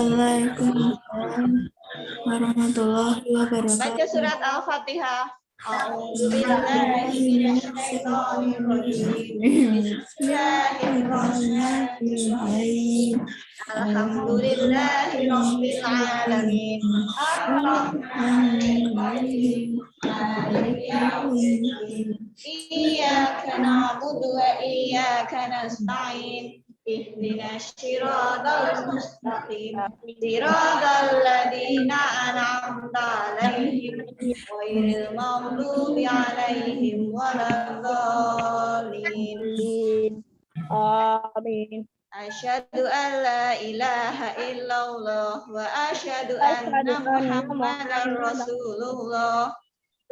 Waalaikumsalam warahmatullahi wabarakatuh. Baca surat Al-Fatihah. A'udzubillahi minasyaitonirrajim. Bismillahirrahmanirrahim. Alhamdulillahirabbil alamin. Arrahmanirrahim. Maliki yaumiddin. Iyyaka na'budu wa iyyaka nasta'in. Ihdinas siratal mustaqim. Siratal ladzina an'amta 'alaihim ghairil maghdubi 'alaihim waladdallin. Amin. Asyhadu an la ilaha illallah wa asyhadu anna Muhammadar Rasulullah.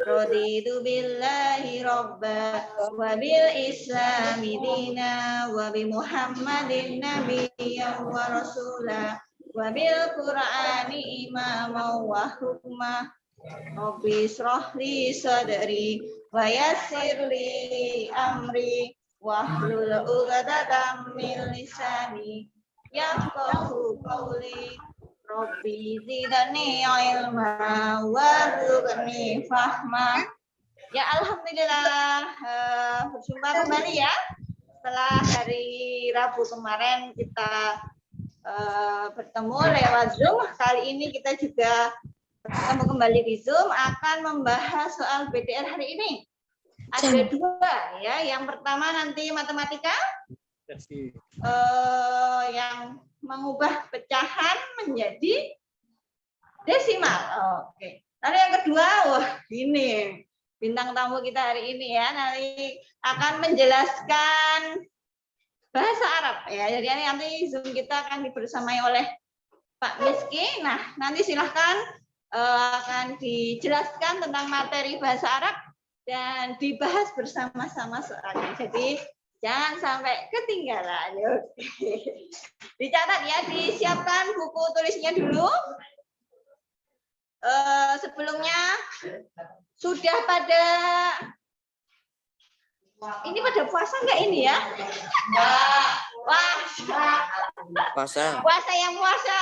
Raditu billahi robba wa bil islami dina wa bi Muhammadin nabiyyan wa rasula wa bil qur'ani imama wa hukma. Rabbi israh li sadri wa yassir li amri wahlul 'uqdatam min lisani yafqahu qawli. Rabbi zidni ilma warzuqni fahma. Ya alhamdulillah, berjumpa kembali ya. Setelah hari Rabu kemarin kita bertemu lewat Zoom, kali ini kita juga bertemu kembali di Zoom akan membahas soal BDR hari ini. Ada dua ya. Yang pertama nanti matematika. Yang mengubah pecahan menjadi desimal. Oke. Lalu yang kedua, wah ini bintang tamu kita hari ini ya, nanti akan menjelaskan bahasa Arab ya. Jadi nanti Zoom kita akan dibersamai oleh Pak Miski. Nah, nanti silahkan akan dijelaskan tentang materi bahasa Arab dan dibahas bersama-sama soalnya. Jadi jangan sampai ketinggalan. Oke. Dicatat ya, disiapkan buku tulisnya dulu. Sebelumnya sudah pada ini pada puasa enggak ini ya? Wah, puasa yang puasa.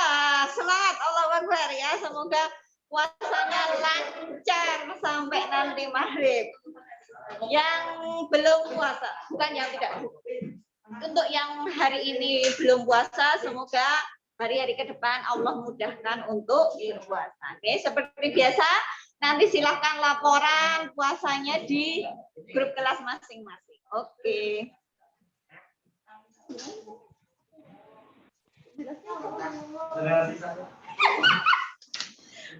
Semangat, Allahu Akbar ya. Semoga puasanya lancar sampai nanti maghrib. Yang belum puasa, bukan yang tidak. Untuk yang hari ini belum puasa, semoga hari-hari ke depan Allah mudahkan untuk berpuasa. Oke, seperti biasa, nanti silahkan laporan puasanya di grup kelas masing-masing. Oke.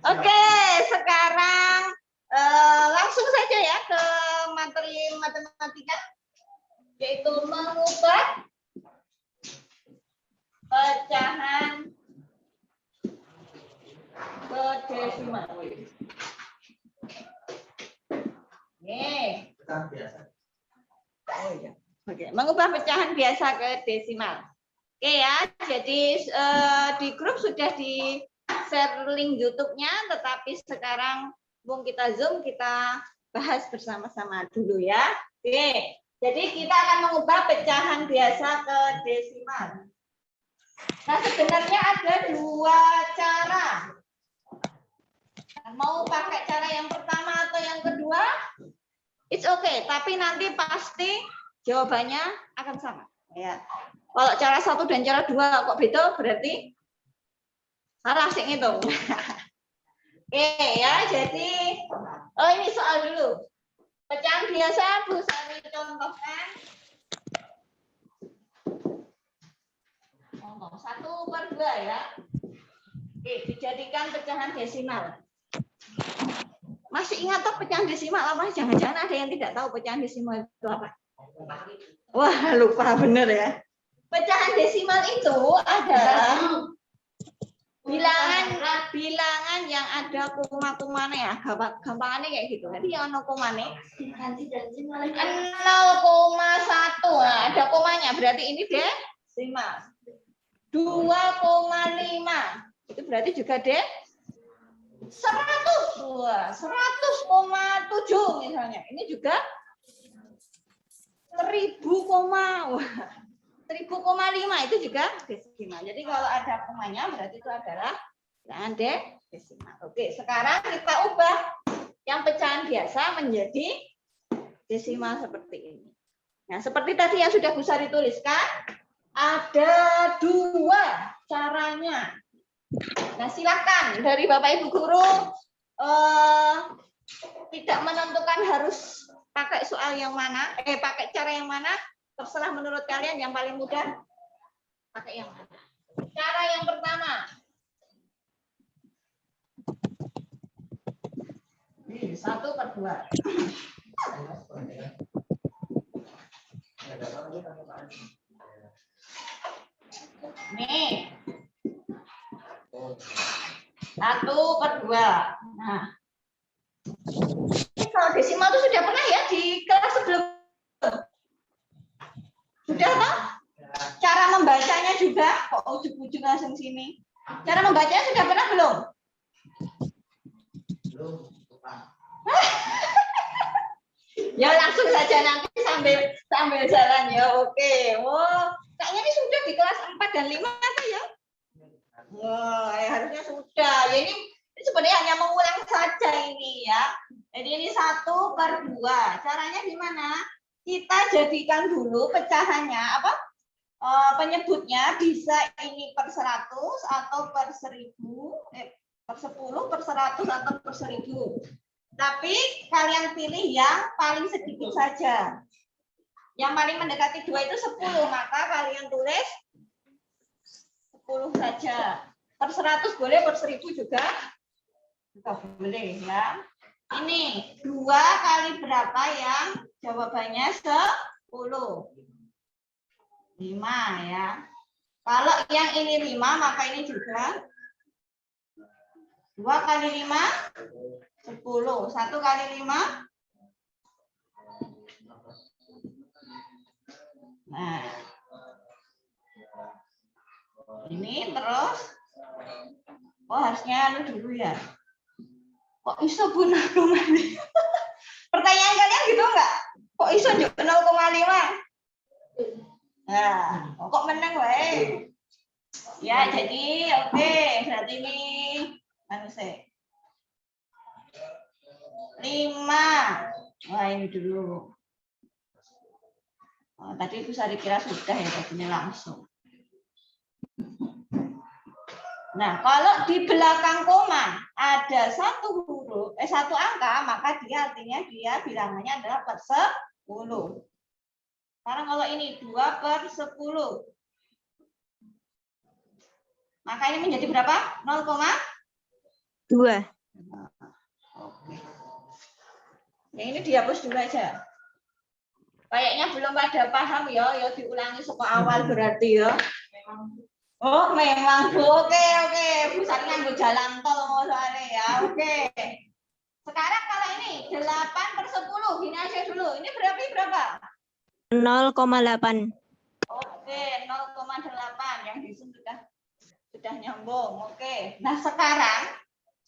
Oke, sekarang langsung saja ya ke materi matematika, yaitu mengubah pecahan ke desimal. Oke, mengubah pecahan biasa ke desimal. Oke ya, jadi di grup sudah di share link YouTube-nya, tetapi sekarang mumpung kita Zoom, kita bahas bersama-sama dulu ya. Oke, jadi kita akan mengubah pecahan biasa ke desimal. Nah, sebenarnya ada dua cara. Mau pakai cara yang pertama atau yang kedua? It's okay, tapi nanti pasti jawabannya akan sama. Ya. Kalau cara satu dan cara dua kok beda, berarti salah sih ngitung. Oke ya, jadi ini soal dulu. Pecahan biasa, Bu Sari contohkan. 1/2 ya. Oke, dijadikan pecahan desimal. Masih ingat toh pecahan desimal apa? Jangan-jangan ada yang tidak tahu pecahan desimal itu apa? Wah, lupa bener ya. Pecahan desimal itu adalah bilangan yang ada koma-komanya ya, gampangannya kayak gitu. Jadi yang ono komane 0,1 ada komanya, berarti ini desimal. 2,5 itu berarti juga 100. Wah, 100,7 misalnya. Ini juga 1000, wah. 1000,5 itu juga desimal. Jadi kalau ada komanya berarti itu adalah pecahan desimal. Oke, sekarang kita ubah yang pecahan biasa menjadi desimal seperti ini. Nah, seperti tadi yang sudah bisa dituliskan, ada 2 caranya. Nah, silakan dari Bapak Ibu guru tidak menentukan harus pakai soal yang mana, pakai cara yang mana, terserah menurut kalian yang paling mudah pakai yang mana. Cara yang pertama. Ini 1/2. Nih. 1/2. Nah. Ini kalau desimal itu sudah pernah ya di kelas sebelum. Sudah toh? Cara membacanya juga, kok ujung-ujung langsung sini. Cara membacanya sudah pernah belum? Belum. Ya langsung saja nanti sambil jalan ya. Oke. Oh, kayaknya ini sudah di kelas 4 dan 5 atau ya? Wah, ya harusnya sudah. Ya ini sebenarnya hanya mengulang saja ini ya. Jadi ini 1/2. Caranya gimana? Kita jadikan dulu pecahannya apa? Penyebutnya bisa ini per 100 atau per 1000, per 10, per 100 atau per 1000. Tapi kalian pilih yang paling sedikit saja. Yang paling mendekati 2 itu 10, maka kalian tulis 10 saja. Per 100 boleh, per 1000 juga boleh ya. Ini 2 kali berapa yang jawabannya 10? 5 ya. Kalau yang ini 5, maka ini juga 2 kali 5, 10. 1 kali 5. Nah. Ini terus. Oh, harusnya dulu ya. Kok iso Bu 0,5? Pertanyaan kalian gitu enggak? Kok iso 0,5? Nah, kok menang wae? Ya, jadi oke, berarti ini sih 5. Wah, ini dulu. Oh, tadi bisa dikira sudah ya, tadinya langsung. Nah, kalau di belakang koma ada satu angka, maka dia artinya dia bilangannya adalah per 10. Sekarang kalau ini 2/10. Maka ini menjadi berapa? 0,2. Oke. Ya, ini dihapus dulu aja. Kayaknya belum pada paham ya, ya diulangi saka awal berarti ya. Oh, memang Bu. Oke. Bu Sari nganggo jalan tol soalnya ya. Oke. Sekarang kalau ini 8/10, gini aja dulu. Ini berapa? 0,8. Oke, 0,8 yang di sini sudah nyambung. Oke. Nah, sekarang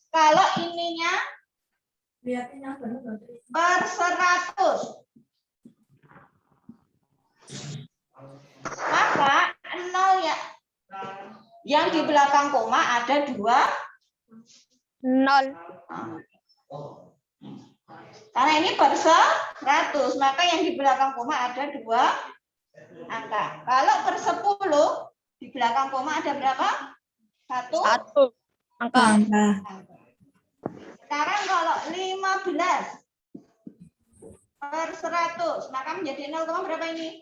kalau ininya per 100. Maka 0 ya. Yang di belakang koma ada 2 0. Karena ini per 100, maka yang di belakang koma ada 2 angka. Kalau per 10 di belakang koma ada berapa? 1 angka. Sekarang kalau 15 per 100, maka menjadi 0, berapa ini?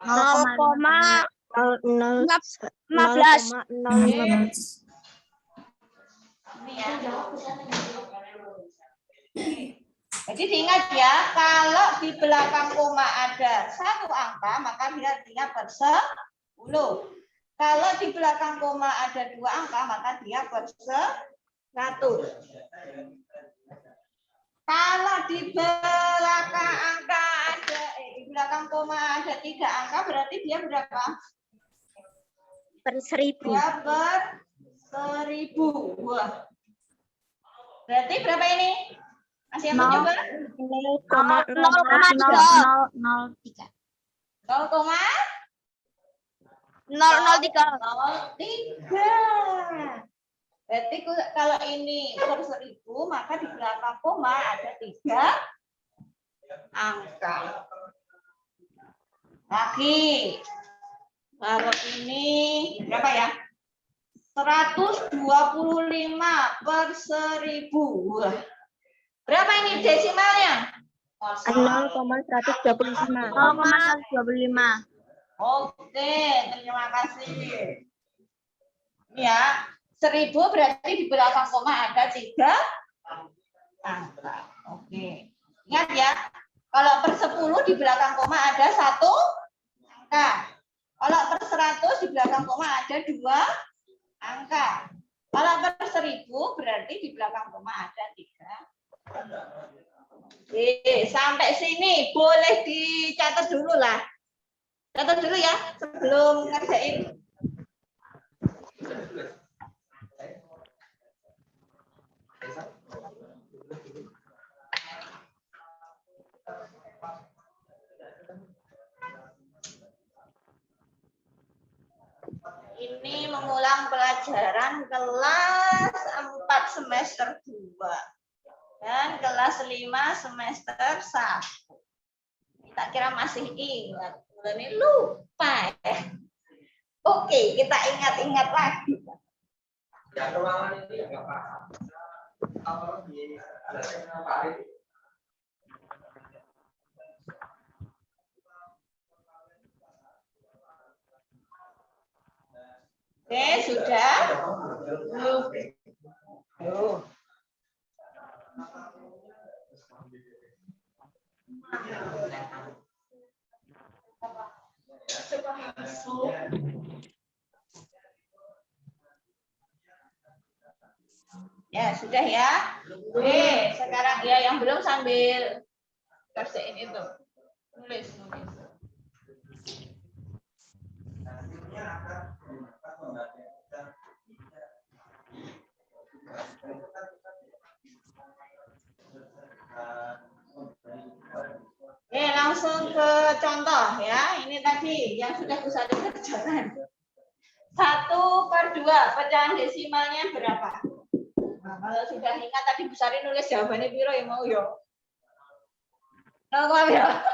0,15. Ini ya. Jadi diingat ya, kalau di belakang koma ada 1 angka, maka dia artinya per 10. Kalau di belakang koma ada 2 angka, maka dia per 100. Kalau di belakang angka ada di belakang koma ada 3 angka, berarti dia berapa? Per 1000. Dia per 1000. Wah. Berarti berapa ini? Masih yang mencoba? 0,03. 0,3. 003. 0,3. Berarti kalau ini per 1000, maka di belakang koma ada 3 angka. Lagi, kalau ini berapa ya? 125 per 1000. Wah. Berapa ini desimalnya? 0,125. 0,125. Oke, terima kasih. Ini ya, 1000 berarti di belakang koma ada 3 angka. Oke. Ingat ya, kalau per 10 di belakang koma ada 1 angka. Kalau per 100 di belakang koma ada 2 angka. Kalau per 1000 berarti di belakang koma ada 3. Oke, sampai sini boleh dicatat dulu lah. Catat dulu ya sebelum ngerjain. Ini mengulang pelajaran kelas 4 semester 2 dan kelas 5 semester 1. Kita kira masih ingat, ini lupa ya. Oke, kita ingat-ingat lagi. Oke, sudah. Tuh. Ya, sudah ya. Oke, sekarang ya yang belum sambil kerjain itu. Nulis. Oke, langsung ke contoh ya. Ini tadi yang sudah bisa dikerjakan. 1/2 pecahan desimalnya berapa? Nah, kalau sudah ingat tadi Bu Sari nulis jawabannya piro ya mau yo. 0, ya.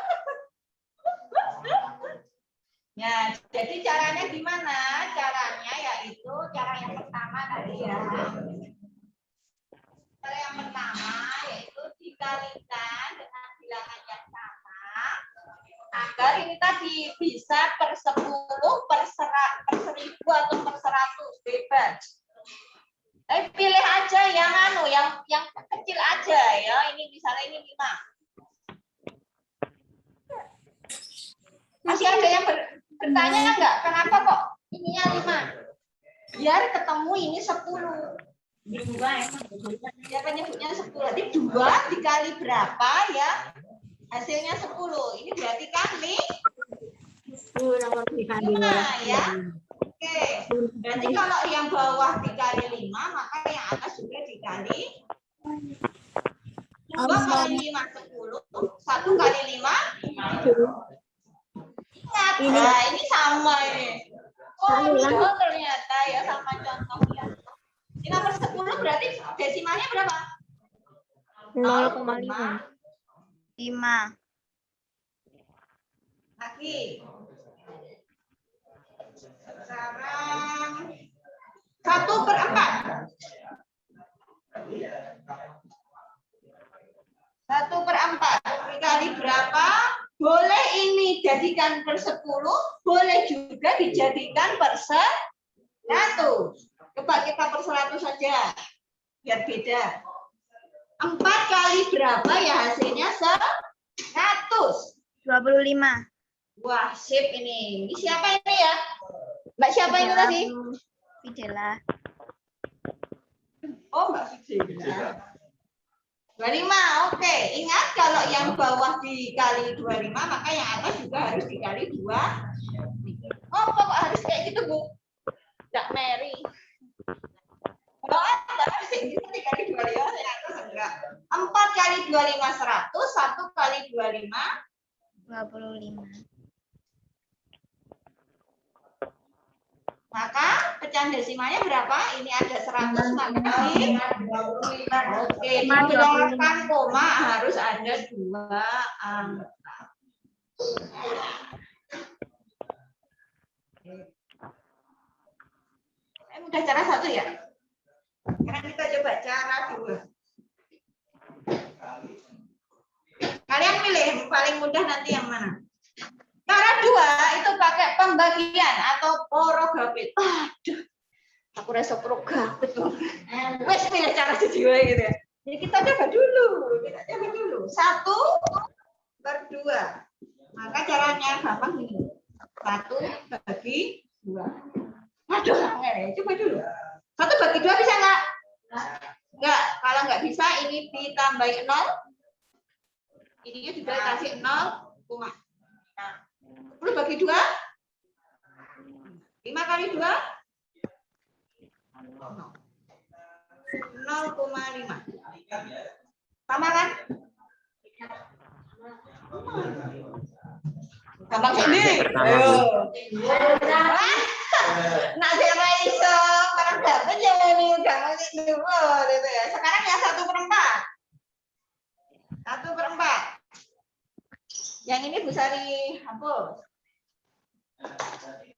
Ya, jadi caranya gimana? Caranya yaitu cara yang pertama tadi ya. Cara yang pertama yaitu dikalikan dengan bilangan yang sama agar ini tadi bisa per 10, per 1000 atau per 100 bebas. Pilih aja yang yang kecil aja ya. Ini misalnya ini 5. Masih ada yang bertanya enggak? Kenapa kok ininya 5? Biar ketemu ini 10. Siapa nyebutnya 10? Jadi 2 dikali berapa ya? Hasilnya 10. Ini berarti kali 5 ya. Oke. Berarti kalau yang bawah dikali 5, maka yang atas juga dikali 2 kali 5 10. 1 kali 5 ingat, nah ini sama ini. Oh, betul ternyata ya sama contohnya. 5/10 berarti desimalnya berapa? 0,5. 5. Lagi. Sekarang 1/4. 1/4 dikali berapa? Boleh ini jadikan per 10, boleh juga dijadikan per 100. Coba kita per 100 saja, biar beda. 4 kali berapa ya hasilnya? 100. 25. Wah, sip ini. Ini siapa ini ya? Mbak siapa ini tadi? Fidela. Oh, Mbak Fidela. 25, oke. Ingat kalau yang bawah dikali 25, maka yang atas juga harus dikali 2. Oh, kok harus kayak gitu, Bu? Enggak Mary. Kalau ada harus gitu dikali 25, yang atas enggak. 4 kali 25 100, 1 kali 25 25. Maka pecahan desimalnya berapa? Ini ada 100 maka di oke, di belakang koma harus ada 2 angka. Mudah cara 1 ya? Sekarang kita coba cara 2. Kalian pilih yang paling mudah nanti yang mana? Cara 2 itu pakai pembagian atau porogapit. Aduh, aku rasa porogapit. Wes pilih cara 2 gitu ya. Jadi kita coba dulu. 1/2. Maka caranya gampang ini. 1/2. Aduh, coba dulu. 1/2 bisa nggak? Nggak. Kalau nggak bisa, ini ditambahin 0. Ininya juga dikasih 0, 10/2? 5 kali 2? 0,5. Sama kan? Gampang sendiri. Ayo. Nak siapa iso? Orang dapat jangan nih, gampang sendiri. Gitu ya. Sekarang yang 1/4. 1/4. Yang ini Bu Sari hapus. 1/4.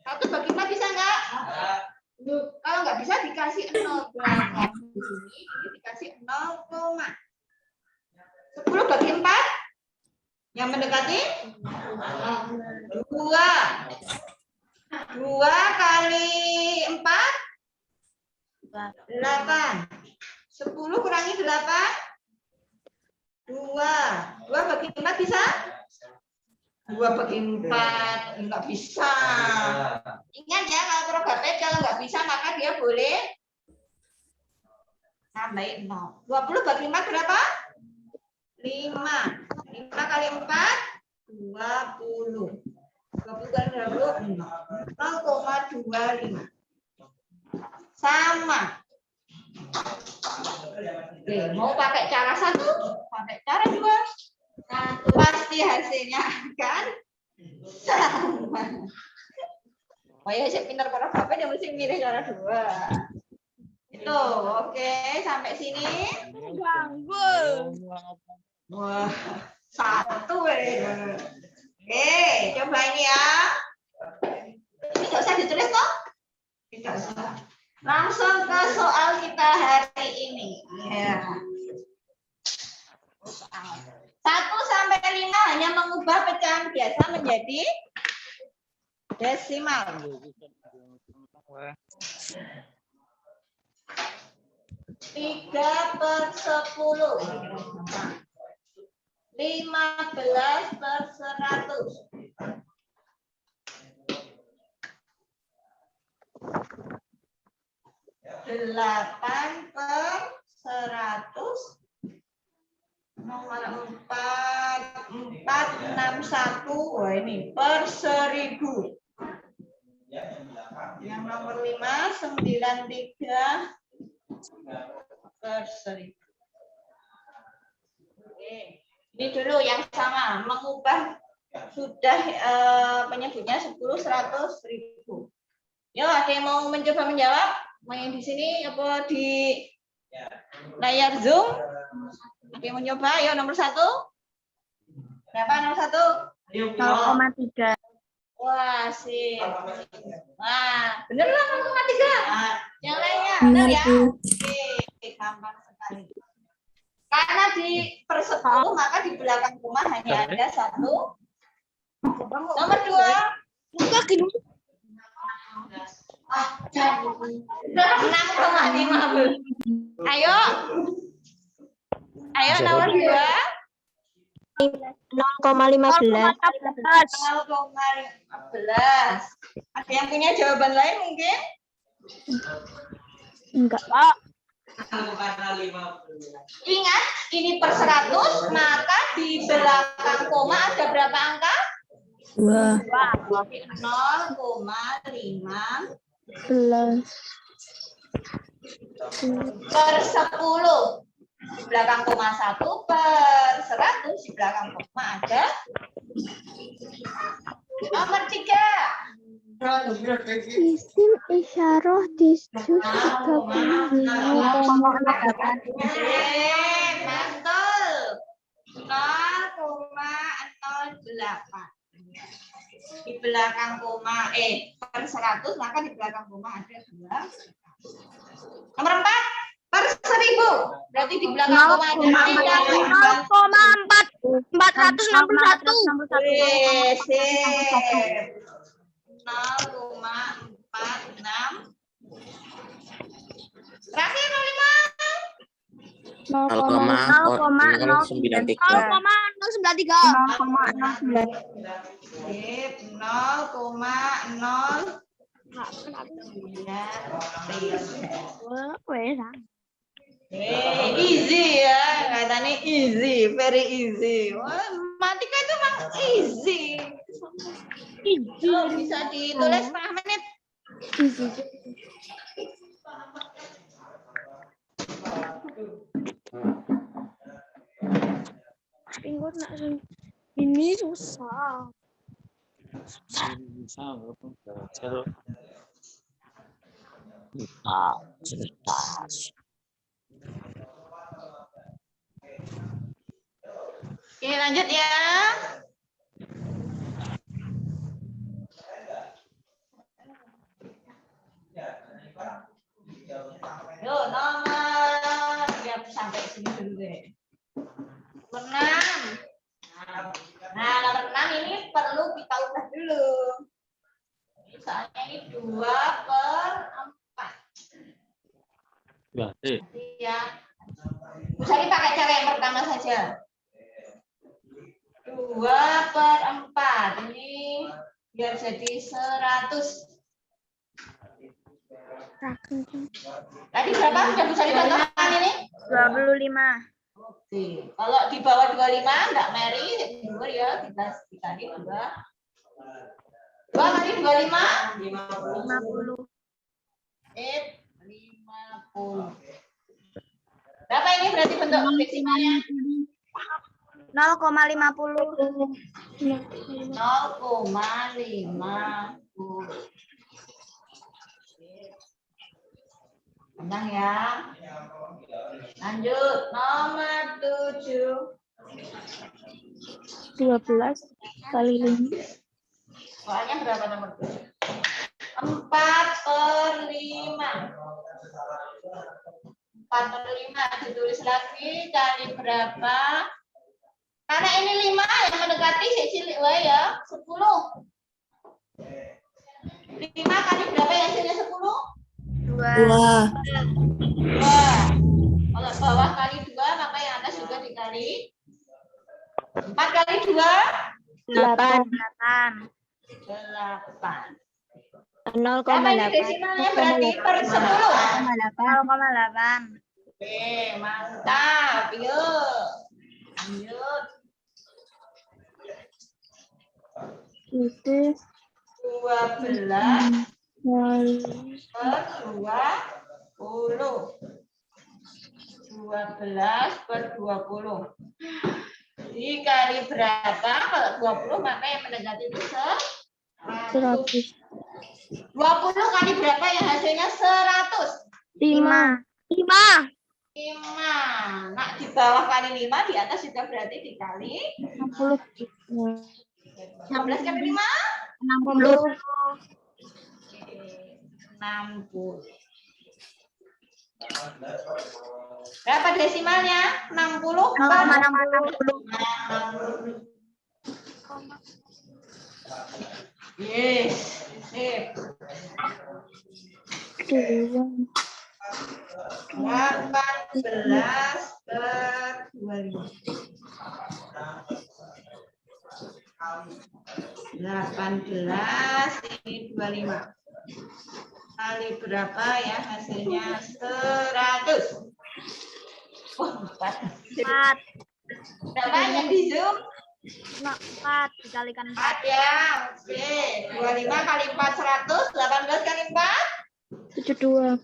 1/4 bisa nggak? Kalau nggak bisa dikasih 0. Di sini ini dikasih 0, 10/4. Yang mendekati 2. 2 kali 4 8. 10 kurangi 8 2. 2/4 bisa? 2/4 enggak bisa. Ingat ya, kalau porogapit kalau nggak bisa maka dia boleh tambahin 0. 20/5 berapa? 5. 5 kali 4 20. 20 kali 20 0,25. Sama. Oke, mau pakai cara 1, pakai cara 2. Pasti hasilnya akan sama. Oh ya, saya pintar porogapit yang mesti milih cara 2. Itu, oke, sampai sini. Wah, 1 Oke, coba ini ya. Ini nggak usah ditulis toh? Tidak usah. Langsung ke soal kita hari ini. Ya. 1-5 hanya mengubah pecahan biasa menjadi desimal. 3/10. 15/100. 8/100. Nomor 461. Wah, ini per 1000. Yang nomor 5 93 per 1000. Oke. Ini dulu yang sama, mengubah sudah penyebutnya 10, 100, 1000. Yo, ada yang mau mencoba menjawab? Mau yang di sini apa di layar Zoom? Ada yang mau nyoba? Ayo nomor 1. Berapa nomor 1? 0,3. Wah, sip. Wah, bener lah 0,3. Yang lainnya Benar benar ya? Bu. Oke, gampang sekali. Karena di per 10 maka di belakang koma hanya ada 1. Nomor 2. Enggak gini. 6,5 Bu. Ayo. Ayo nomor 2. 0,15. 0,15. Ada yang punya jawaban lain mungkin? Enggak, Pak. Ingat, ini per 100, maka di belakang koma ada berapa angka? 2. 0,5 11. per 10. Di belakang koma 1 per 100, di belakang koma ada nomor 3. Isim isyarah disjus 35. Mantul. 0,08. Di belakang koma per 100, maka di belakang koma ada 2. Nomor 4 per 1000. Berarti di belakang koma ada 461. Wih, sip. 0,46. Terakhir 0,093. 0,093. Sip, 0,093. Easy ya, katanya easy, very easy. Wah, matematika itu memang easy. Oh, bisa ditulis setengah menit. Ini susah. Oke, lanjut ya. Yuk, nomor ya sampai sini dulu deh. Nomor 6. Nah, nomor 6 ini perlu kita ubah dulu. Misalnya ini 2 per 4. Ya. Bisa dipakai cara yang pertama saja. 2 per 4. Ini biar jadi 100. Tadi berapa? Sudah bisa dicontohkan ini? 25. Oke. Kalau di bawah 25 enggak Mary, ya kita dikali 2. 2 kali 25 50. 50. Berapa ini berarti bentuk desimalnya? 0,50. 0,50. Tenang ya. Lanjut nomor 7. 12 kali 5. Soalnya berapa nomor 7? 4 per 5. 4 per 5 ditulis lagi kali berapa? Karena ini 5 yang mendekati cilik wae ya, 10. 5 kali berapa yang hasilnya 10? 2. 2. Kalau bawah kali 2 maka yang atas juga dikali 4 kali 2 8. 8. Berapa ini desimalnya berarti per 10? 0,8. Oke, mantap. Yuk. Lanjut. Itu 12 per 20. 12 per 20. Dikali berapa? Kalau 20 maka yang mendekati itu 100. 20 kali berapa yang hasilnya 100? 5. 5. Nah, di bawah kali 5, di atas juga berarti dikali 60. 16 kali 5? 60. 60. Berapa desimalnya? 60 per 60. Yes. Sip. 18 per 25. 18 ini 25. Kali berapa ya hasilnya? 100. Oh, 4. Berapa yang di Zoom? 4 dikalikan 4 ya. Oke. 25 kali 4 100, 18 kali 4 72.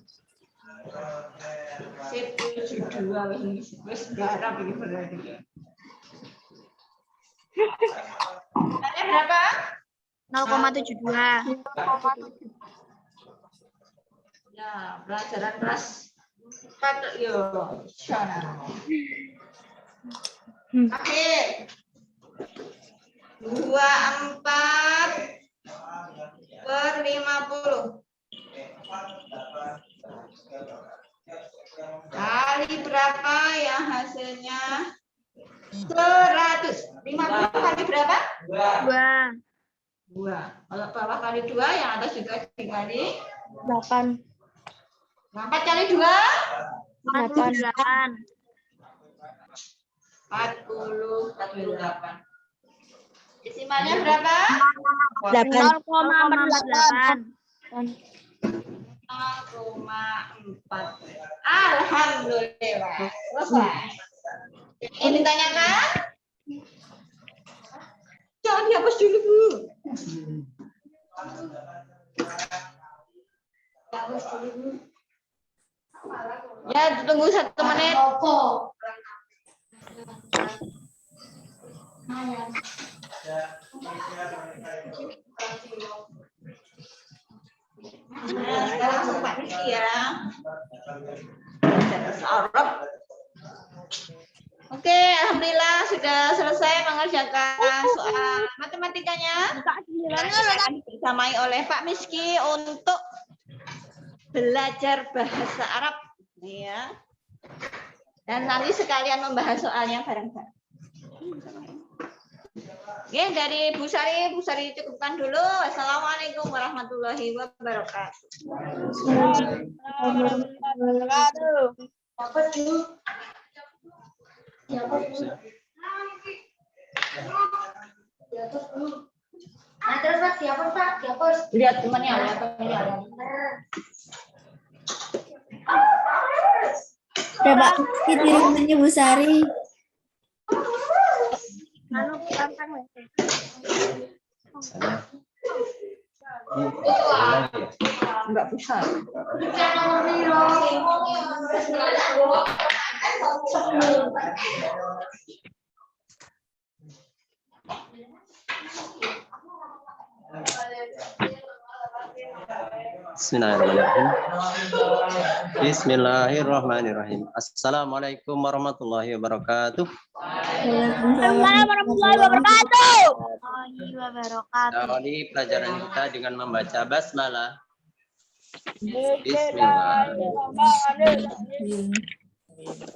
72 Sip 72 wis garap iki berarti. Nilainya berapa? 0,72. Ya, pelajaran kelas 4 yo. Sana. Akhir. 24/50. Kali berapa ya hasilnya? 100. 50 kali berapa? 2. 2. Kalau bawah kali 2, yang atas juga dikali 8. 4 kali 2? 48. 48. Desimalnya berapa? 0,48. 0,4. Alhamdulillah. Selesai. Ini tanyakan? Jangan dihapus dulu, Bu. Hapus dulu, Bu. Ya, tunggu 1 menit. Nah, sekarang langsung Pak Rizky ya. Arab. Oke, alhamdulillah sudah selesai mengerjakan soal matematikanya. Akan dibersamai oleh Pak Miski untuk belajar bahasa Arab, ya. Dan nanti sekalian membahas soalnya bareng-bareng. Oke, dari Bu Sari cukupkan dulu. Wassalamualaikum warahmatullahi wabarakatuh. Lihat temannya, Berapa di rumahnya Bu Sari? Enggak bisa. Bismillahirrahmanirrahim. Bismillahirrahmanirrahim. Assalamualaikum warahmatullahi wabarakatuh. Waalaikumsalam warahmatullahi wabarakatuh. Awali pelajaran kita dengan membaca basmalah. Bismillah.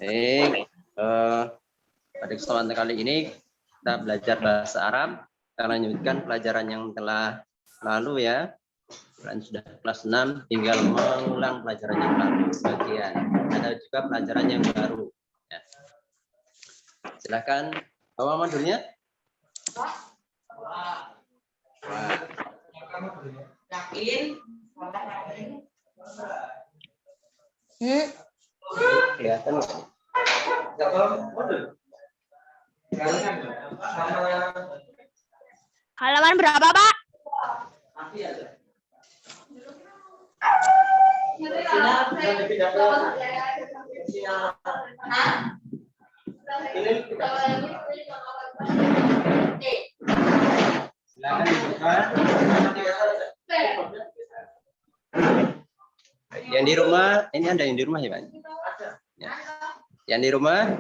Baik, pada kesempatan kali ini kita belajar bahasa Arab. Kita lanjutkan pelajaran yang telah lalu ya. Kalian sudah kelas 6, tinggal mengulang pelajaran yang lalu sebagian. Ada juga pelajaran yang baru. Ya. Silakan bawa modulnya. Yakin? Kelihatan. Halaman berapa, Pak? Yang di rumah, ini ada yang di rumah ya Pak? Ya. Yang di rumah,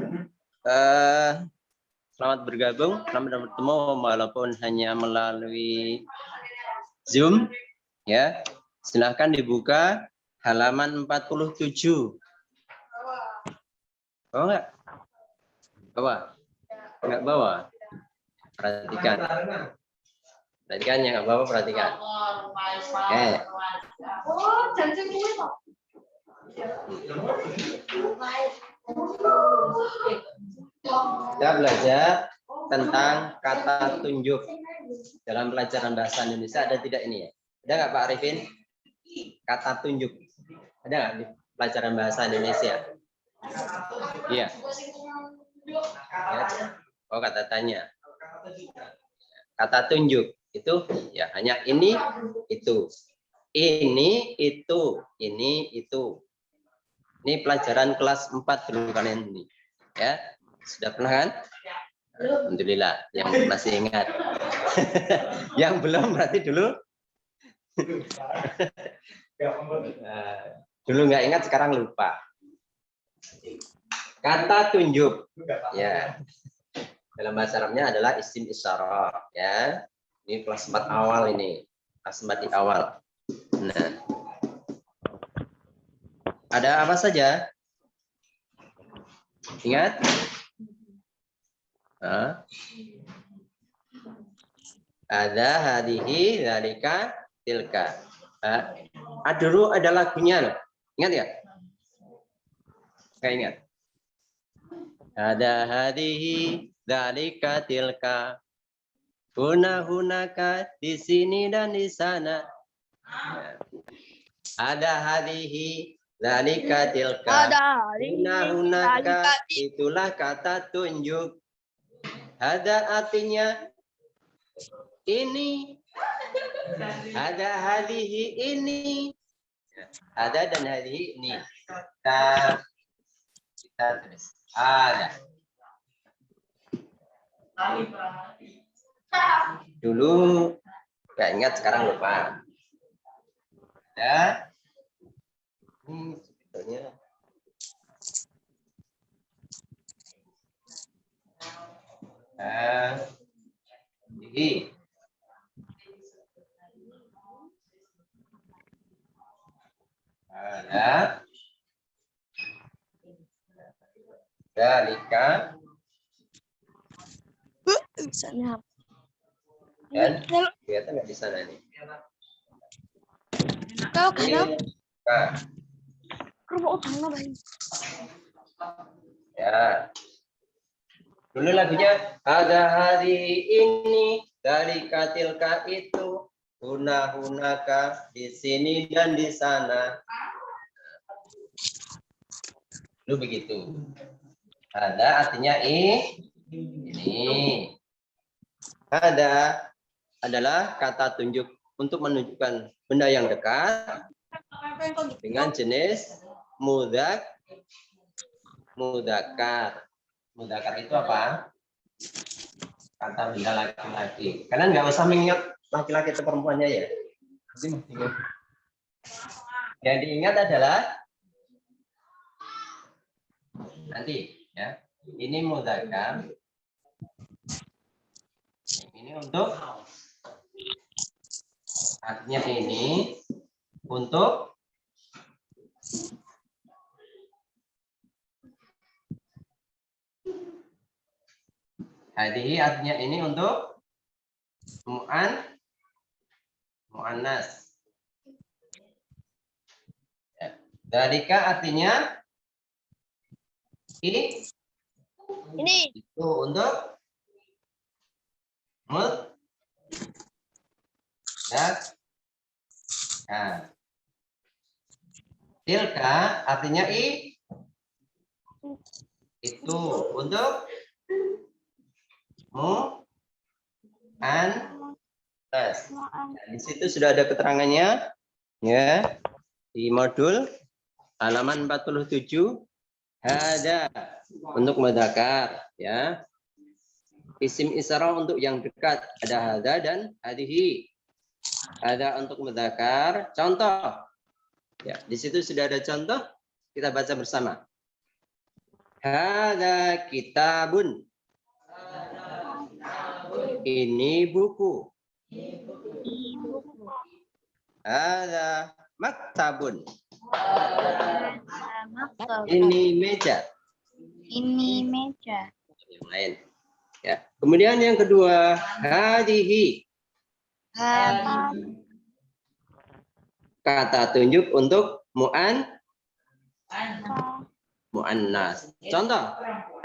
selamat bergabung, selamat bertemu walaupun hanya melalui Zoom. Ya, silahkan dibuka halaman 47. Bawa nggak? Bawa? Nggak bawa? Perhatikan. Perhatikan yang nggak bawa, perhatikan. Oke. Kita belajar tentang kata tunjuk dalam pelajaran bahasa Indonesia. Ada tidak ini ya? Ada nggak Pak Arifin? Kata tunjuk. Ada nggak di pelajaran bahasa Indonesia? Iya. Ya. Oh, kata tanya. Kata tunjuk itu ya hanya ini, itu. Ini, itu. Ini, itu. Ini pelajaran kelas 4 dulu kalian ini. Ya, sudah pernah kan? Alhamdulillah, yang masih ingat. Yang belum berarti dulu. Dulu nggak ingat, sekarang lupa. Kata tunjuk. Ya. Dalam bahasa Arabnya adalah isim isyarah. Ya. Ini kelas 4 awal ini. Kelas 4 di awal. Nah. Ada apa saja? Ingat? Ada hadihi, dzalika, tilka. Dulu ada lagunya loh. Ingat ya? Nggak ingat? Ada hadihi, dzalika, tilka. Hunaka di sini dan di sana. Ada hadihi, dzalika, tilka. Hunaka itulah kata tunjuk. Ada artinya ini. Ada hadihi ini. Ada dan hadihi ini. Kita tulis. Ada. Dulu nggak ingat, sekarang lupa. Ada. Ini sebetulnya. Hadihi. Ada. Dzalika. Dan kelihatan nggak di sana nih? Kau kenapa? Nah, Kerupuk utama bang. ya. Dulu lagunya ada hari ini, dari katilka itu, hunaka di sini dan di sana. Dulu begitu. Ada artinya ini. Ada adalah kata tunjuk untuk menunjukkan benda yang dekat dengan jenis mudzakkar. Mudzakkar itu apa? Kata benda laki-laki. Kalian nggak usah mengingat laki-laki atau perempuannya ya. Yang diingat adalah nanti ya. Ini mudzakkar. Ini untuk artinya ini untuk hadihi artinya ini untuk muannas. Dzalika artinya ini itu untuk nah, tilka artinya itu untuk muannas. Nah, di situ sudah ada keterangannya ya di modul halaman 47. Ada untuk mudzakkar ya. Isim isyarah untuk yang dekat ada hadza dan hadihi. Ada untuk mudzakkar. Contoh. Ya, di situ sudah ada contoh. Kita baca bersama. Hadza kitabun. Ini buku. Hadza maktabun. Ini meja. Ini meja. Yang lain. Ya. Kemudian yang kedua, hadihi. Kata tunjuk untuk muannas. Contoh,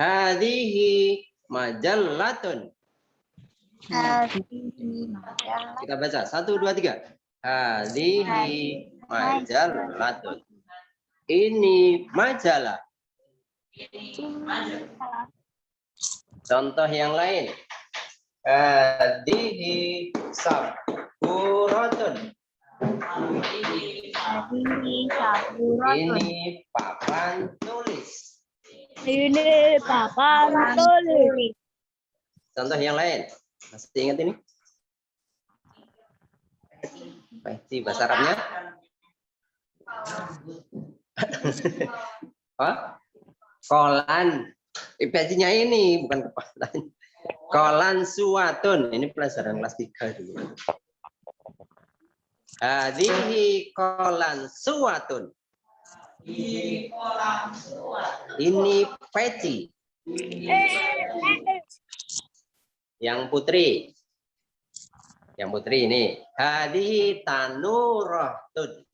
hadihi majallatun. Kita baca 1, 2, 3. Hadihi majallatun. Ini majalah. Contoh yang lain. Hadihi saburatun. Ini saburatun. Ini papan tulis. Ini papan tulis. Contoh yang lain. Masih ingat ini? Peci bahasa Arabnya? Oh? Kolan. Pecinya ini bukan kepalan. Kolan suwatun. Ini pelajaran kelas 3 dulu. Hadihi kolan suwatun. Ini peci. Yang putri. Yang putri ini. Hadihi tanuratun.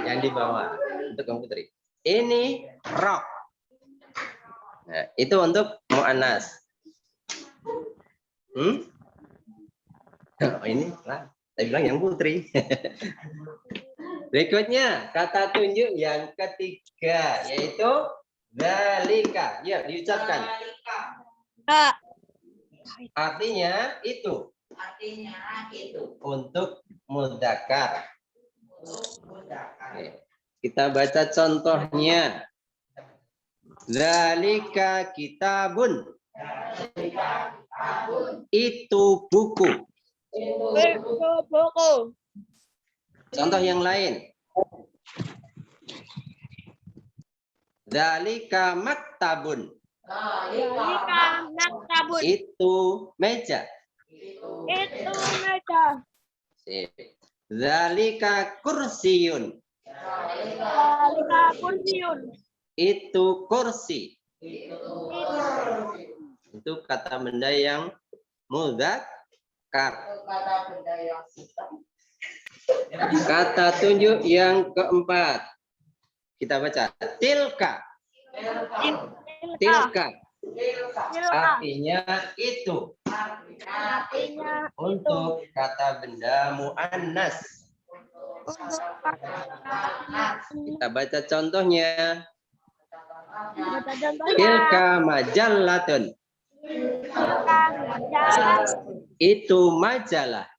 Yang di bawah. Untuk yang putri. Ini rok. Nah, itu untuk mu'annas. Oh, ini lah. Saya bilang yang putri. Berikutnya kata tunjuk yang ketiga yaitu dzalika. Ya, diucapkan. Artinya itu. Untuk mudzakkar. Kita baca contohnya. Dzalika kitabun. Itu buku. Contoh yang lain. Dzalika maktabun. Itu meja. Sip. Dzalika kursiyun. Itu kursi. Itu kata benda yang mudzakkar. Kata tunjuk yang keempat. Kita baca. Tilka. Tilka. Artinya itu. Untuk kata benda mu'annas. Kita baca contohnya. Tilka majallatun. Itu majalah.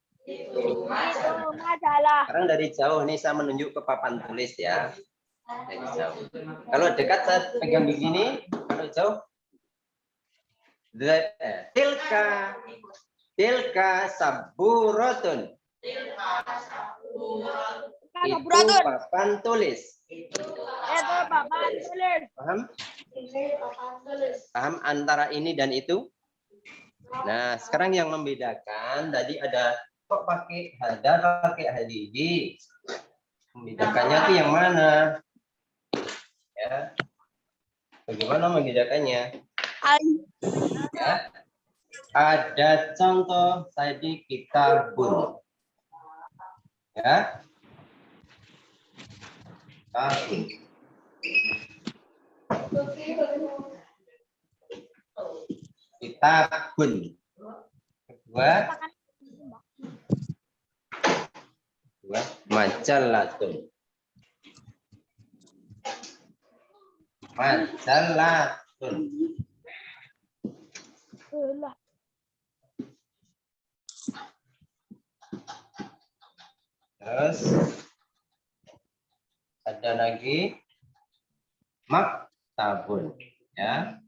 Sekarang dari jauh nih saya menunjuk ke papan tulis ya. Dari jauh. Kalau dekat saya pegang begini, kalau jauh. Tilka saburatun. Itu papan tulis. Paham? Paham antara ini dan itu? Nah, sekarang yang membedakan tadi ada kok pakai hada, pakai hadihi. Membedakannya itu yang mana? Ya. Bagaimana membedakannya? Ya. Ada contoh tadi kitabun. Ya. Kitabun. Kitabun. Kedua majallatun. Majallatun. Terus ada lagi maktabun, ya.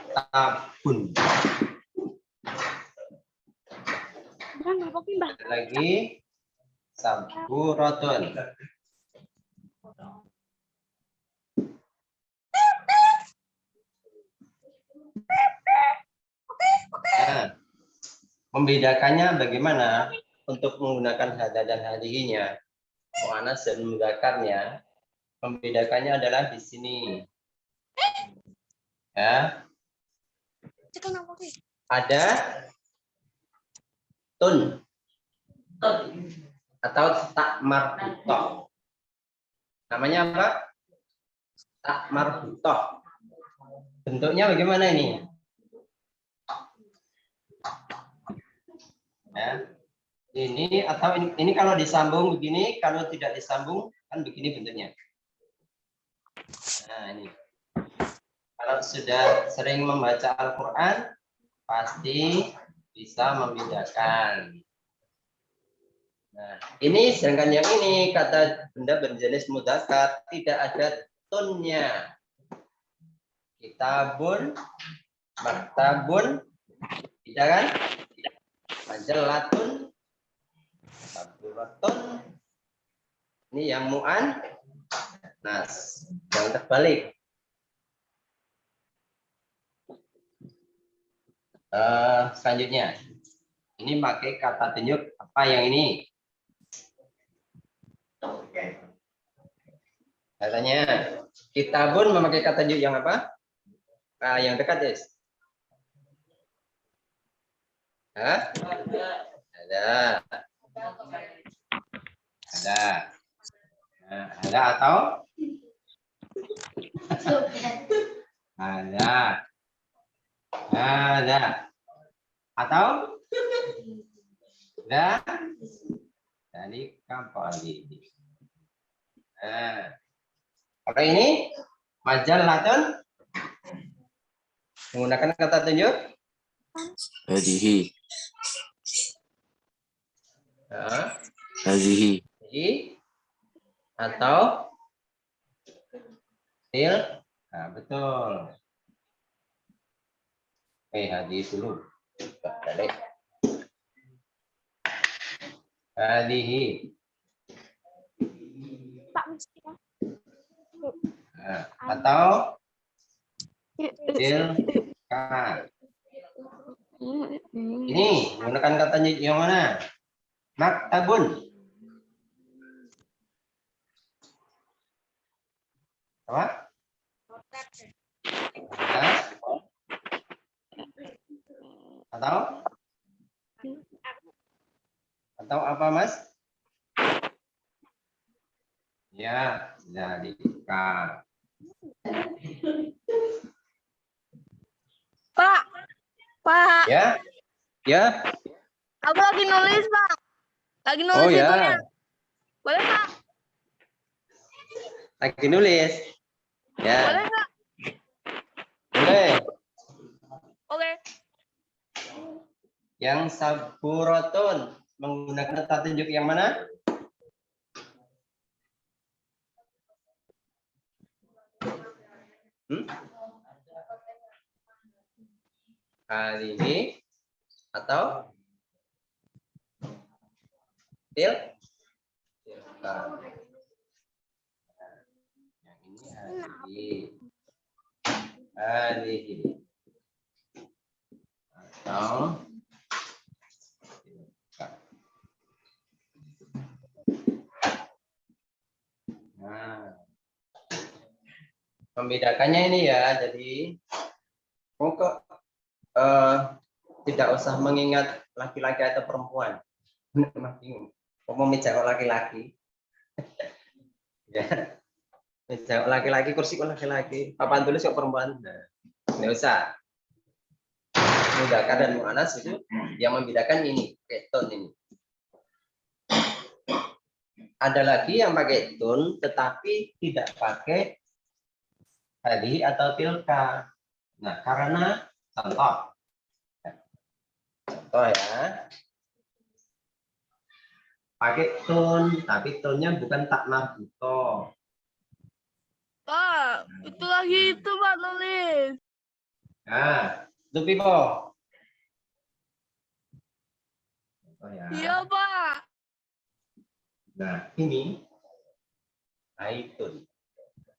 Maktabun. Ada lagi saburatun. Nah, membedakannya bagaimana untuk menggunakan hada dan hadihinya, mu'annas dan mudzakarnya. Membedakannya adalah di sini. Ya. Ada tun atau tak marbutoh. Namanya apa? Tak marbutoh. Bentuknya bagaimana ini? Ya. Ini atau ini kalau disambung begini, kalau tidak disambung kan begini bentuknya. Nah, ini. Kalau sudah sering membaca Al-Quran, pasti bisa membedakan. Nah, ini sedangkan yang ini kata benda berjenis mudzakkar tidak ada tunnya. Kitabun, maktabun, tidak kan? Majallatun, saburatun. Ini yang mu'an. Nas, jangan terbalik. Selanjutnya, ini pakai kata tunjuk apa yang ini? Katanya, kitabun memakai kata tunjuk yang apa? Yang dekat, Des. Hah? Ada. Ada. Nah, ada atau? Ada. Ada. Atau? Ada. Jadi kapal ini. Nah, kalau ini majallatun menggunakan kata tunjuk Hadhihi. nah, Hadhihi. i atau til. Nah, betul. Hadis dulu. Balik. Hadhihi. Nah, atau tilka. Ini menggunakan kata yang mana? Maktabun. Apa? Atau apa, Mas? Ya, jadikan. Pak, Ya, ya. aku lagi nulis, Pak. Lagi nulis Oh itunya. ya, Boleh, Pak? lagi nulis. Ya, Boleh nggak? boleh. Oke. Yang saburatun menggunakan kata tunjuk yang mana? Kali ini atau tilka. Yang ini hadihi. Atau tilka. Nah, membedakannya ini ya, jadi kok tidak usah mengingat laki-laki atau perempuan. Bingung. Mau meja laki-laki. Ya. Meja laki-laki, kursi kok laki-laki, papan tulis kok perempuan. Nah, nggak usah. Mudzakkar dan muannas itu yang membedakan ini, pakai tun ini. Ada lagi yang pakai tun tetapi tidak pakai hadhihi atau tilka. Nah, karena contoh ya, pakai tun tapi tunnya bukan tak marbuto. Pak, itu lagi itu, Pak, nulis. Nah, itu Pipo. Oh ya. Iya, Pak. Nah, ini aitun.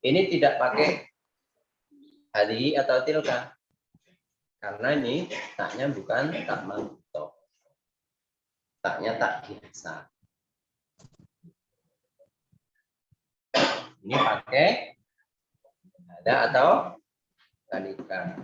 Ini tidak pakai hadhihi atau tilka. Karena ini taknya bukan tak marbuto. Taknya tak biasa. Ini pakai ada atau tandika.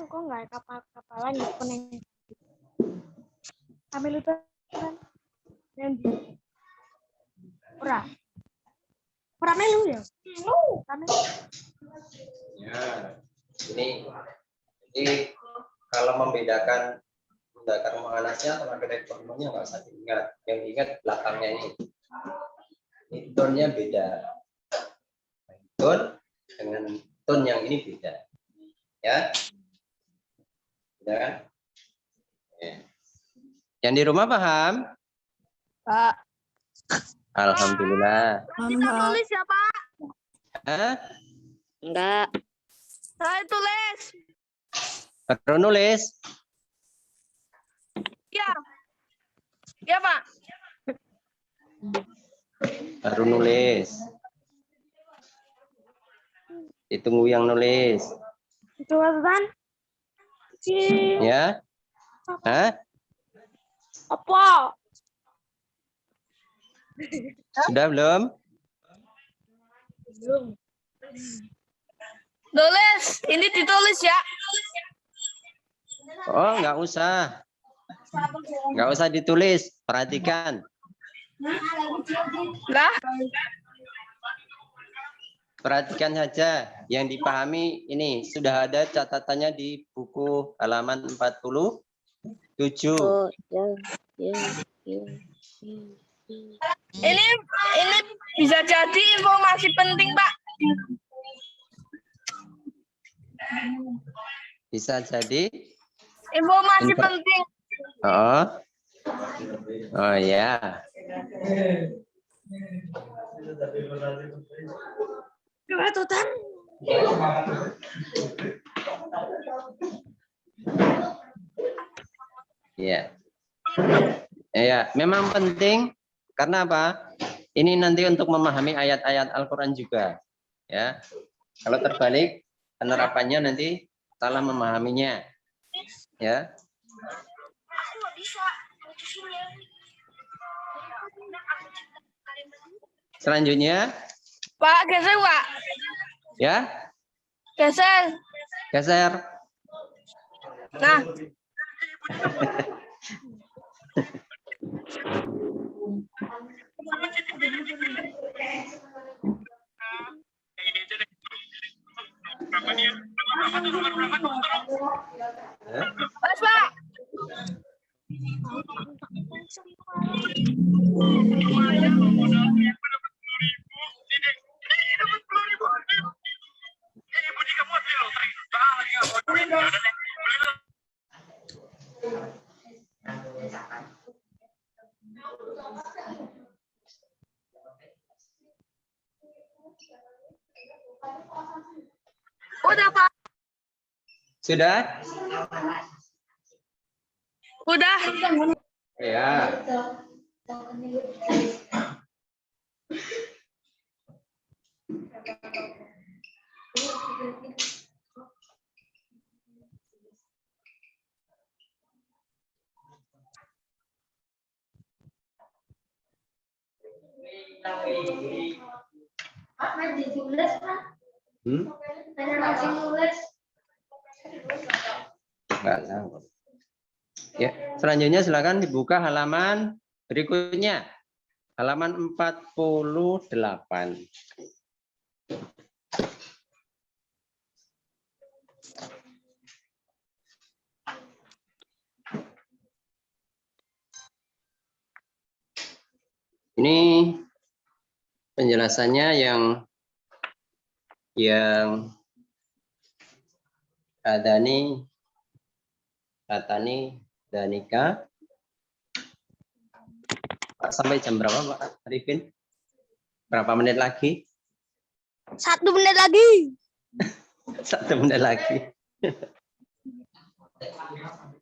Kok nggak ada kapal-kapalan di kuning? Kami lupa kan? Yang di Ora melu ya? Melu. Kami. Ya, ini jadi kalau membedakan mudzakkar muannasnya sama kedai formalnya nggak usah diingat. Yang diingat belakangnya ini. Ini tonnya beda. Ton dengan tone yang ini beda. Ya. Beda kan? Ya. Yang di rumah paham? Pak. Alhamdulillah. Kita tulis ya, Pak. Hah? Enggak. Saya tulis. Baru nulis? Ya. Ya, Pak. Baru nulis. Ditunggu yang nulis. Itu kan? Ya? Hah? Apa? Sudah belum? Tulis. Ini ditulis ya. Oh, nggak usah. Nggak usah ditulis. Perhatikan. Lah. Perhatikan saja. Yang dipahami ini. Sudah ada catatannya di buku halaman 47. Ini bisa jadi informasi penting, Pak. Bisa jadi. Informasi penting. Oh. Oh ya. Ya. Ya, memang penting karena apa? Ini nanti untuk memahami ayat-ayat Al-Qur'an juga. Ya. Kalau terbalik penerapannya nanti salah memahaminya. Ya. Selanjutnya, Pak, geser, Pak. ya, Geser. geser. Nah. Pas, Pak. Udah, Pak. Sudah? Udah. Ya. Enggak tahu. Ya, selanjutnya silakan dibuka halaman berikutnya. Halaman 48. Ini penjelasannya yang Adani, Katani, Danika. Pak, sampai jam berapa, Pak Arifin? Berapa menit lagi? 1 menit lagi. 1 menit lagi.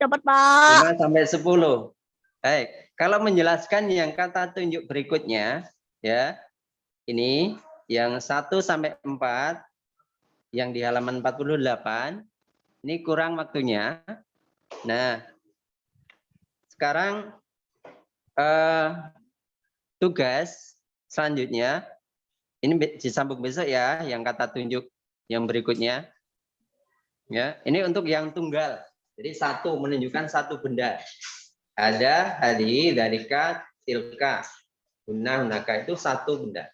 Cepat, Pak. 5 sampai 10. Baik, kalau menjelaskan yang kata tunjuk berikutnya, ya, ini yang 1 sampai 4, yang di halaman 48, ini kurang waktunya. Nah, sekarang tugas selanjutnya, ini disambung besok ya, yang kata tunjuk yang berikutnya. Ya, ini untuk yang tunggal. Jadi satu, menunjukkan satu benda. Ada, hadi, dalika, tilka. Hunna, hunaka itu satu benda.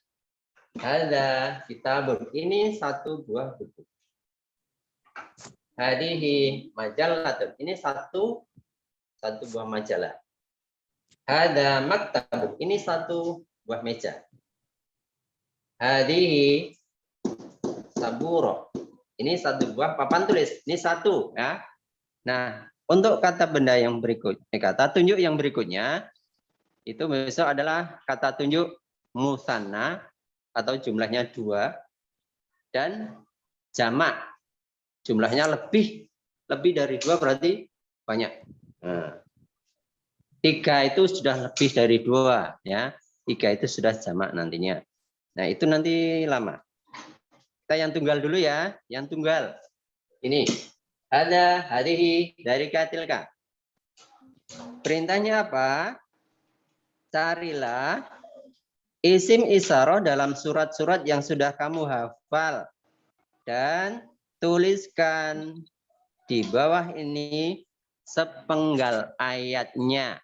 Ada, kitabun. Ini satu buah buku. Hadihi, majalatun. Ini satu buah majalah. Ada maktabun. Ini satu buah meja. Hadihi, saburo. Ini satu buah papan tulis. Ini satu ya. Nah, untuk kata benda yang berikutnya, kata tunjuk yang berikutnya itu besok adalah kata tunjuk musanna atau jumlahnya 2 dan jamak. Jumlahnya lebih dari 2 berarti banyak. Nah, 3 itu sudah lebih dari 2 ya. 3 itu sudah jamak nantinya. Nah, itu nanti lama. Kita yang tunggal dulu ya, yang tunggal. Ini ada hadihi dari katilka. Perintahnya apa? Carilah isim isyarah dalam surat-surat yang sudah kamu hafal dan tuliskan di bawah ini sepenggal ayatnya.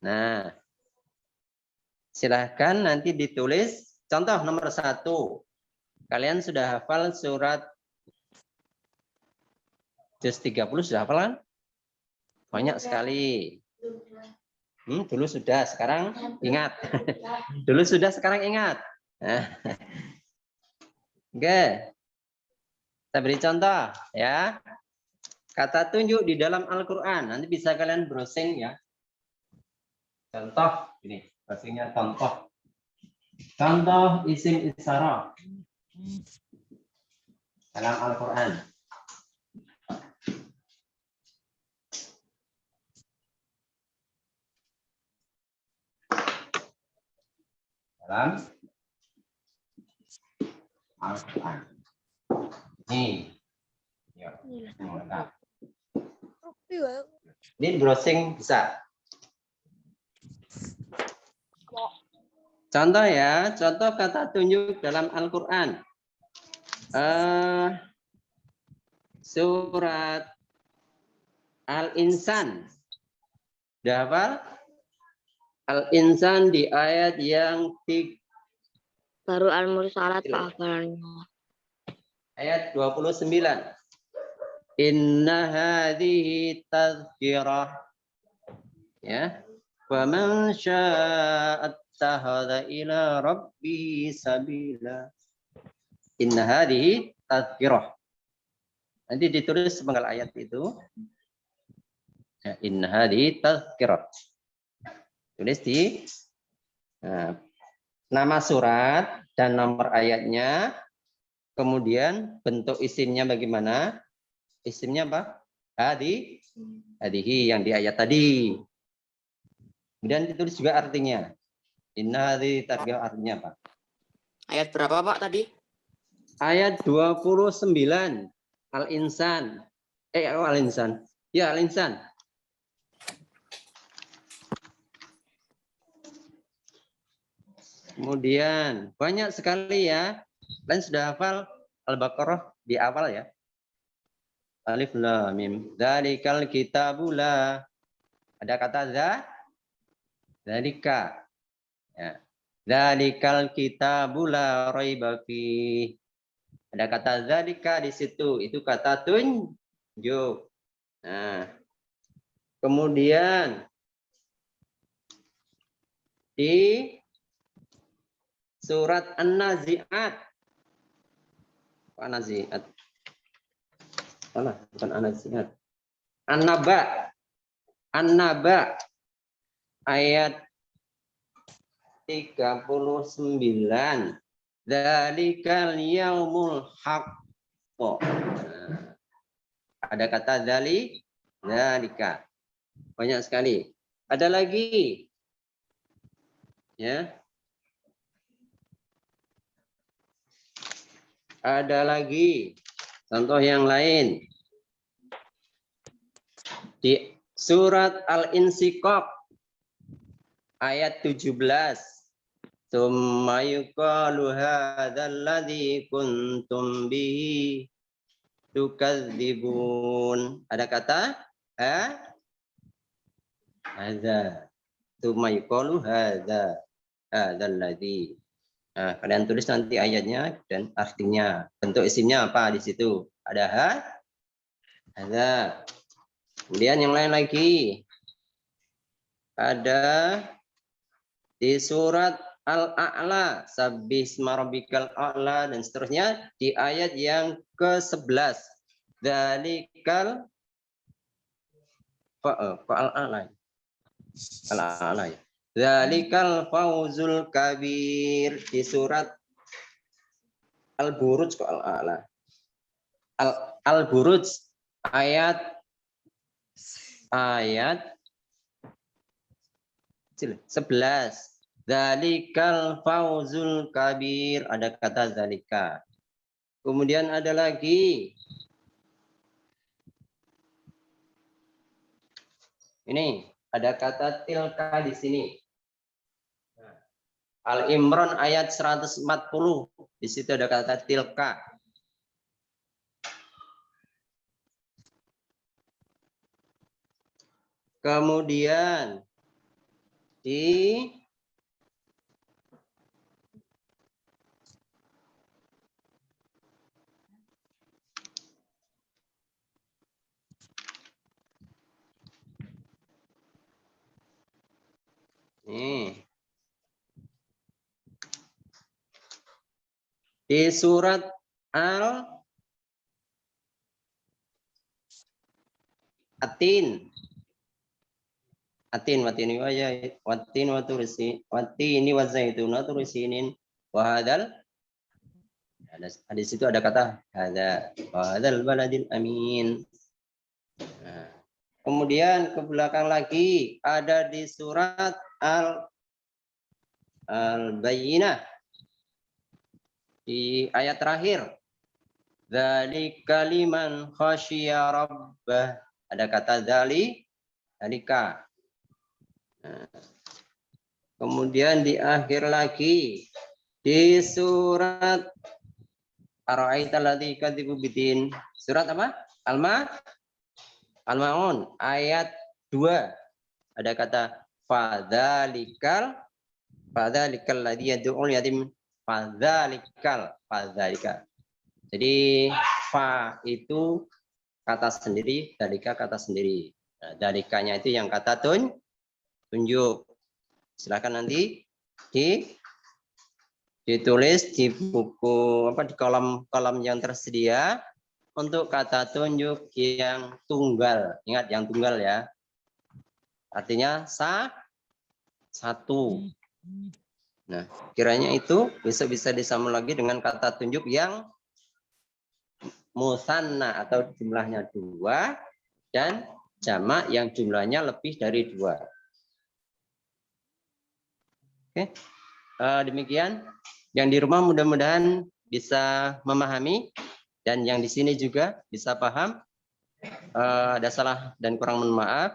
Nah, silahkan nanti ditulis. Contoh nomor 1. Kalian sudah hafal surat juz 30 sudah hafal kan? Banyak sekali. Dulu sudah, sekarang ingat. Dulu sudah, sekarang ingat. Nah. Oke. Kita beri contoh ya. Kata tunjuk di dalam Al-Qur'an. Nanti bisa kalian browsing ya. Contoh ini, browsingnya contoh. Contoh isim isyarah dalam Al-Qur'an. Dalam Al-Quran. Nih. Ya. Ini browsing bisa. Contoh ya, contoh kata tunjuk dalam Al-Quran. Surat Al-Insan. Sudah hafal? Al-Insan di ayat yang Baru Al-Mursalat hafalannya. ayat 29. Inna hadhihi tazkirah. Ya. Wa man syaa'a ittakhadha ila rabbih sabila. Inna hadhihi tazkirah. Nanti ditulis sepenggal ayat itu. Ya, inna hadhihi tazkirah. Tulis di nama surat dan nomor ayatnya. Kemudian bentuk isimnya bagaimana? Isimnya apa? Hadihi yang di ayat tadi. Kemudian ditulis juga artinya. Inna hadhihi tazkirah artinya apa? Ayat berapa Pak tadi? Ayat 29 Al-Insan. Al-Insan. Ya, Al-Insan. Kemudian banyak sekali ya. Kalian sudah hafal Al-Baqarah di awal ya. Alif lam mim. Dzalikal kitabula. Ada kata dzalika. Ya. Dzalikal kitabula raiba fi. Ada kata dzalika di situ. Itu kata tunjuk. Nah. Kemudian di surat An-Nazi'at. An-Nazi'at. Salah, bukan An-Nazi'at. An-Naba. An-Naba. Ayat 39. Dzalikal yaumul haqq. Ada kata dzalika. Banyak sekali. Ada lagi. Ya. Ada lagi contoh yang lain di surat Al-Insyiqaq ayat 17. Tsumma yuqalu hadzal ladzi kuntum bihi tukadzibun. Ada kata hadza. Tsumma yuqalu hadzal ladzi. Nah, kalian tulis nanti ayatnya dan artinya. Bentuk isimnya apa di situ? Ada ada. Kemudian yang lain lagi. Ada di surat al-a'la, sabbisma rabbikal a'la, dan seterusnya di ayat yang ke-11. Dzalikal al-a'la. Al-a'la ya. Dzalikal fauzul kabir di surat Al-Buruj kok al-a'la. Al-Buruj ayat 11. Dzalikal fauzul kabir, ada kata dzalika. Kemudian ada lagi ini, ada kata tilka di sini. Al-Imran ayat 140, di situ ada kata tilka. Kemudian di di surat Atin watini wa turisi watini wa zaitun wa turisinin wa hadal, di situ ada kata hada wa hadal baladil amin. Nah, kemudian ke belakang lagi ada di surat Al-Bayyinah di ayat terakhir, dzalika liman khasyiya rabbah, ada kata dzalika. Nah, kemudian di akhir lagi di surat Ara'aital ladzi yukadzibu biddin, surat apa? Al-Maun ayat 2, ada kata fadzalikal ladzi yad'ul yatim, fadzalika. Jadi fa itu kata sendiri, dzalika kata sendiri. Nah, dzalikanya itu yang kata tunjuk. Silakan nanti ditulis di buku di kolom yang tersedia untuk kata tunjuk yang tunggal. Ingat yang tunggal ya. Artinya satu. Nah, kiranya itu besok bisa disambung lagi dengan kata tunjuk yang musanna atau jumlahnya 2 dan jamak yang jumlahnya lebih dari 2. Oke, demikian. Yang di rumah mudah-mudahan bisa memahami dan yang di sini juga bisa paham. Ada salah dan kurang mohon maaf.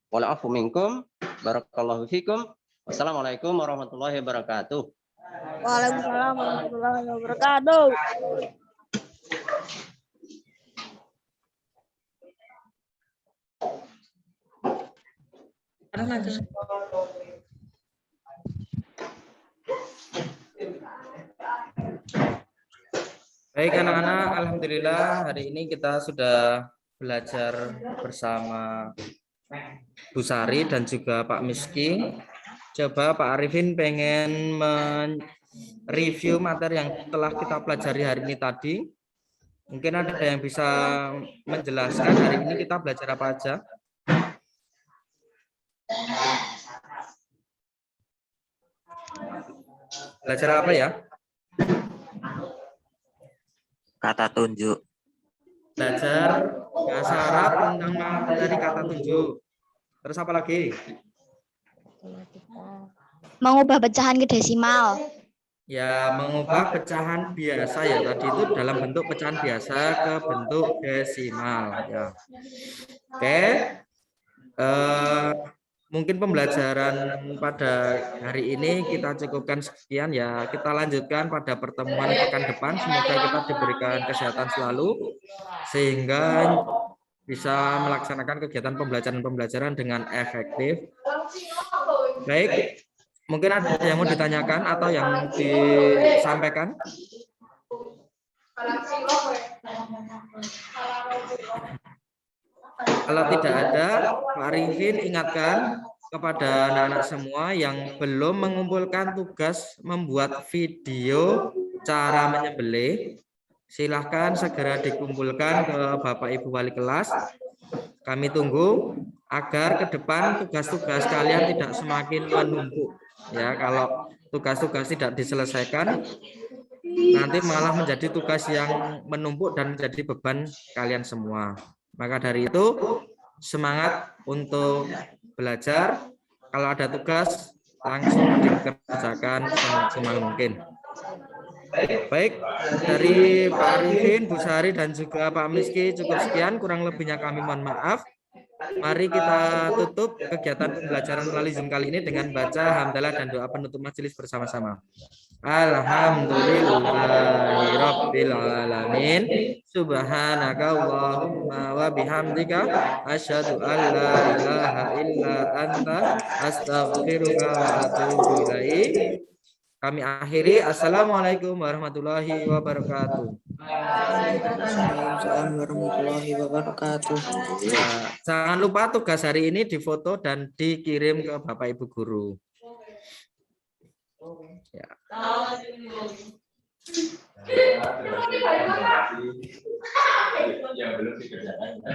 Wa'alaikum minkum, barakallahu fikum. Wassalamualaikum warahmatullahi wabarakatuh. Waalaikumsalam warahmatullahi wabarakatuh. Baik anak-anak, alhamdulillah hari ini kita sudah belajar bersama Bu Sari dan juga Pak Miski. Coba Pak Arifin pengen mereview materi yang telah kita pelajari hari ini tadi. Mungkin ada yang bisa menjelaskan hari ini kita belajar apa aja? Belajar apa ya? Kata tunjuk. Belajar bahasa Arab tentang materi kata tunjuk. Terus apa lagi? Mengubah pecahan ke desimal. Ya, mengubah pecahan biasa ya. Tadi itu dalam bentuk pecahan biasa ke bentuk desimal ya. Oke. Mungkin pembelajaran pada hari ini kita cukupkan sekian ya. Kita lanjutkan pada pertemuan pekan depan. Semoga kita diberikan kesehatan selalu sehingga bisa melaksanakan kegiatan pembelajaran dengan efektif. Baik, mungkin ada yang mau ditanyakan atau yang disampaikan? Kalau tidak ada, Pak Arifin ingatkan kepada anak-anak semua yang belum mengumpulkan tugas membuat video cara menyembelih, silahkan segera dikumpulkan ke Bapak Ibu Wali kelas. Kami tunggu agar ke depan tugas-tugas kalian tidak semakin menumpuk. Ya, kalau tugas-tugas tidak diselesaikan, nanti malah menjadi tugas yang menumpuk dan menjadi beban kalian semua. Maka dari itu, semangat untuk belajar. Kalau ada tugas, langsung dikerjakan semaksimal mungkin. Baik, dari Pak Arifin, Bu Sari, dan juga Pak Miski cukup sekian. Kurang lebihnya kami mohon maaf. Mari kita tutup kegiatan pembelajaran melalui Zoom kali ini dengan baca hamdalah dan doa penutup majelis bersama-sama. Alhamdulillahirabbil alamin. Subhanaka Allahumma wa bihamdika asyhadu an la ilaha illa anta astaghfiruka wa atubu ilaik. Kami akhiri. Assalamualaikum warahmatullahi wabarakatuh. Waalaikumsalam warahmatullahi wabarakatuh. Nah, jangan lupa tugas hari ini difoto dan dikirim ke Bapak Ibu guru. Ya. Ya belum dikerjakan.